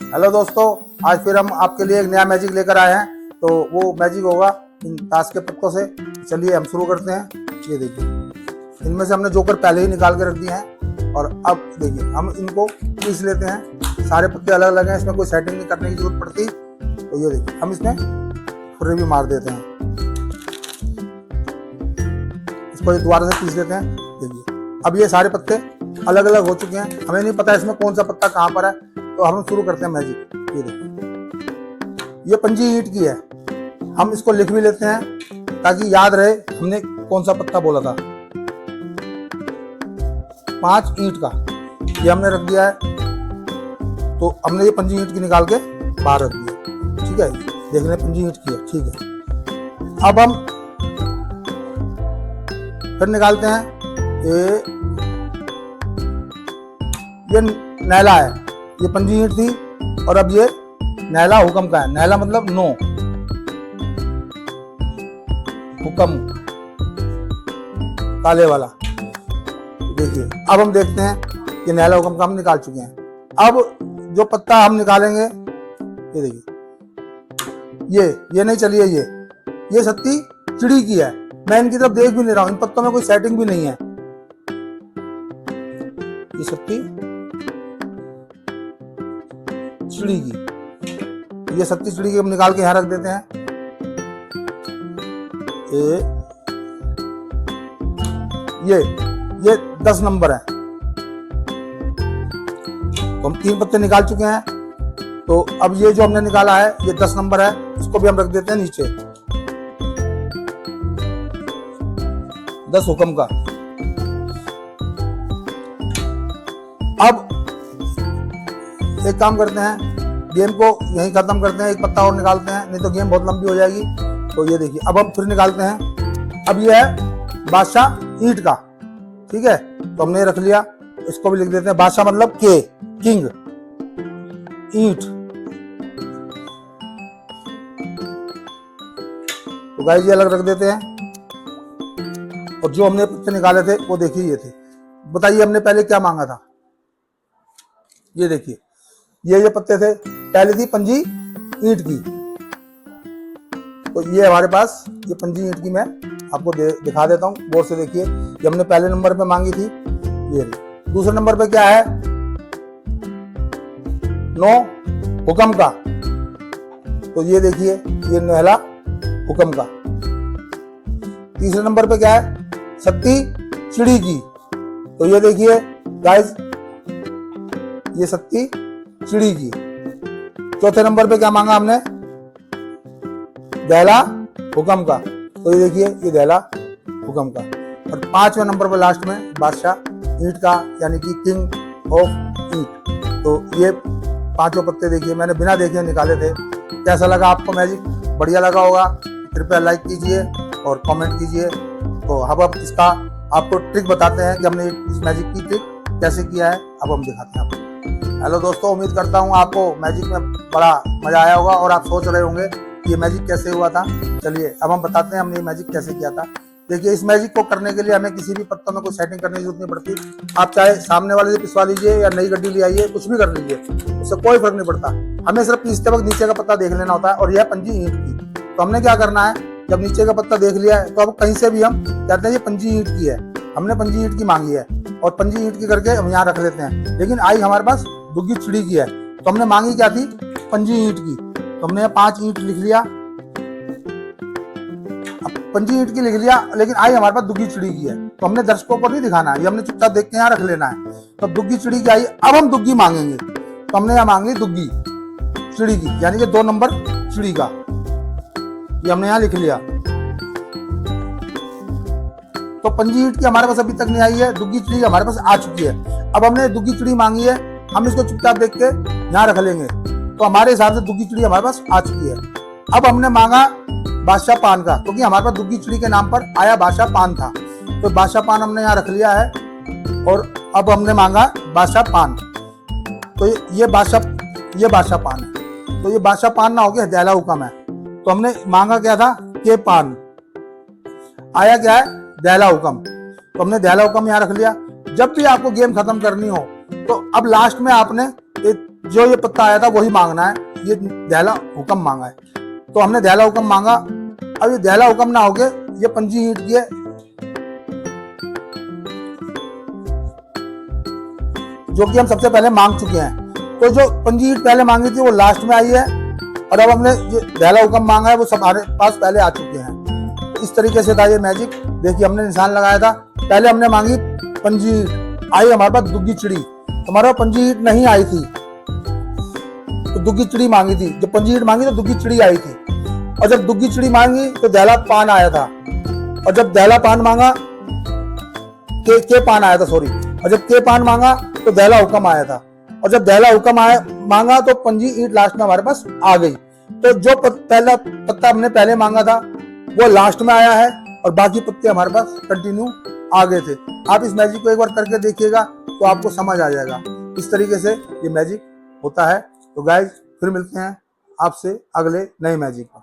Hello दोस्तों, आज फिर हम आपके लिए एक नया मैजिक लेकर आए हैं। तो वो मैजिक होगा इन ताश के पत्तों से। चलिए हम शुरू करते हैं। ये देखिए, इनमें से हमने जोकर पहले ही निकाल के रख दिए हैं और अब देखिए हम इनको पीस लेते हैं। सारे पत्ते अलग अलग हैं, इसमें कोई सेटिंग नहीं करने की जरूरत पड़ती। तो ये देखिए हम इसमें खुर्रे भी मार देते हैं, इसको दोबारा से पीस देते हैं। देखिए अब ये सारे पत्ते अलग अलग हो चुके हैं, हमें नहीं पता इसमें कौन सा पत्ता कहाँ पर है। तो हम शुरू करते हैं मैजिक। ये देखिए, ये पंजी ईंट की है। हम इसको लिख भी लेते हैं ताकि याद रहे हमने कौन सा पत्ता बोला था। 5 ईंट का ये हमने रख दिया है। तो हमने ये पंजी ईंट की निकाल के बाहर रख दिया। ठीक है, देख लें पंजी ईंट की है। ठीक है, अब हम फिर निकालते हैं। ये नैला है, ये पंजी ईंट थी और अब ये नैला हुक्म का है। नैला मतलब नो, हुक्म काले वाला। देखिए अब हम देखते हैं कि नैला हुक्म का हम निकाल चुके हैं। अब जो पत्ता हम निकालेंगे, ये देखिए, ये नहीं, चलिए ये सत्ती चिड़ी की है। मैं इनकी तरफ देख भी नहीं रहा हूं, इन पत्तों में कोई सेटिंग भी नहीं है। ये सत्ती चिड़ी की, ये सत्ती चिड़ी की हम निकाल के यहां रख देते हैं। ये 10 नंबर है। तो हम 3 पत्ते निकाल चुके हैं। तो अब ये जो हमने निकाला है ये 10 नंबर है, इसको भी हम रख देते हैं नीचे। 10 हुक्म का। अब एक काम करते हैं, गेम को यहीं खत्म करते हैं। एक पत्ता और निकालते हैं, नहीं तो गेम बहुत लंबी हो जाएगी। तो ये देखिए अब हम फिर निकालते हैं। अब ये है बादशाह ईंट का। ठीक है, तो हमने रख लिया, इसको भी लिख देते हैं। बादशाह मतलब के, किंग, ईंट। तो गाइस ये अलग रख देते हैं। और जो हमने पत्ते निकाले थे वो देखिए ये थे। बताइए हमने पहले क्या मांगा था। ये देखिए ये पत्ते थे, पहले थी पंजी ईंट की। तो ये हमारे पास ये पंजी ईंट की मैं आपको दिखा देता हूँ, गौर से देखिए। ये हमने पहले नंबर पे मांगी थी। ये दूसरे नंबर पे क्या है, 9 हुक्म का। तो ये देखिए ये नैला हुक्म का। तीसरे नंबर पे क्या है, सत्ती चिड़ी की। तो ये देखिए गाइस, ये सत्ती चिड़ी की। चौथे नंबर पे क्या मांगा हमने, दैला हुक्म का। तो ये देखिए ये दैला हुक्म का। और 5वें नंबर पर लास्ट में बादशाह ईंट का, यानी कि किंग ऑफ ईंट। तो ये 5 पत्ते देखिए मैंने बिना देखे निकाले थे। कैसा लगा आपको मैजिक? बढ़िया लगा होगा, कृपया लाइक कीजिए और कमेंट कीजिए। तो अब इसका आपको ट्रिक बताते हैं कि हमने इस मैजिक की ट्रिक कैसे किया है। अब हम दिखाते हैं आपको। हेलो दोस्तों, उम्मीद करता हूँ आपको मैजिक में बड़ा मजा आया होगा और आप सोच रहे होंगे कि ये मैजिक कैसे हुआ था। चलिए अब हम बताते हैं हमने ये मैजिक कैसे किया था। देखिए इस मैजिक को करने के लिए हमें किसी भी पत्तों में कोई सेटिंग करने की जरूरत नहीं पड़ती। आप चाहे सामने वाले से पिसवा लीजिए या नई गड्डी ले आइए, कुछ भी कर लीजिए, उससे कोई फर्क नहीं पड़ता। हमें सिर्फ पीसते वक्त नीचे का पत्ता देख लेना होता है। और यह पंजी ईंट की। तो हमने क्या करना है, जब नीचे का पत्ता देख लिया है तो अब कहीं से भी हम कहते हैं ये पंजी ईंट की है। हमने पंजी ईंट की मांगी है और पंजी ईंट की करके हम यहाँ रख लेते हैं। लेकिन आई हमारे पास दुग्गी चिड़ी की है। तो हमने मांगी क्या थी, पंजी ईंट की। तो हमने 5 ईंट लिख लिया, पंजी ईंट की लिख लिया, लेकिन आई हमारे पास दुग्गी चिड़ी की है। तो हमने दर्शकों को नहीं दिखाना है, ये हमने चुपचाप देख के यहाँ रख लेना है। तो दुग्गी चिड़ी की आई, अब हम दुग्गी मांगेंगे। तो हमने यहाँ मांग ली दुग्गी चिड़ी की, यानी कि 2 नंबर चिड़ी का। ये हमने यहाँ लिख लिया। तो पंजी ईंट की हमारे पास अभी तक नहीं आई है, दुग्गी चिड़ी हमारे पास आ चुकी है। अब हमने दुग्गी चिड़ी मांगी है, हम इसको चुपचाप देख के यहाँ रख लेंगे। तो हमारे हिसाब से दुग्गी चिड़ी हमारे पास आ चुकी है। अब हमने मांगा बादशाह पान का, क्योंकि हमारे पास दुग्गी चिड़ी के नाम पर आया बादशाह पान था। तो बादशाह पान हमने यहाँ रख लिया है। और अब हमने मांगा बादशाह पान। तो ये बादशाह पान है। तो ये बादशाह पान ना हो गया, दैला हुक्म है। तो हमने मांगा क्या था, के पान। आया क्या है, दैला हुक्म। तो हमने दैला हुक्म यहाँ रख लिया। जब भी आपको गेम खत्म करनी हो तो अब लास्ट में आपने जो ये पत्ता आया था वही मांगना है। ये दहला हुक्म मांगा है, तो हमने दहला हुक्म मांगा। अब ये दहला हुक्म ना होके ये पंजी ईंट की है, जो कि हम सबसे पहले मांग चुके हैं। तो जो पंजी ईंट पहले मांगी थी वो लास्ट में आई है, और अब हमने जो दहला हुक्म मांगा है वो सब हमारे पास पहले आ चुके हैं। इस तरीके से था ये मैजिक। देखिए हमने निशान लगाया था, पहले हमने मांगी पंजी ईंट, आई हमारे पास दुग्गी चिड़ी। हमारे पास पंजी ईंट नहीं आई थी तो दुग्गी चिड़ी मांगी थी। जब पंजी ईंट मांगी तो दुग्गी चिड़ी आई थी, और जब दुग्गी चिड़ी मांगी तो दहला पान आया था, और जब दहला पान मांगा के पान आया था, सॉरी, और जब के पान मांगा तो दहला हुक्म आया था, और जब दहला हुक्म आया मांगा तो पंजी ईंट लास्ट में हमारे पास आ गई। तो जो पहला पत्ता हमने पहले मांगा था वो लास्ट में आया है, और बाकी पत्ते हमारे पास कंटिन्यू आ गए थे। आप इस मैजिक को एक बार करके देखिएगा तो आपको समझ आ जाएगा। इस तरीके से ये मैजिक होता है। तो गाइज फिर मिलते हैं आपसे अगले नए मैजिक में।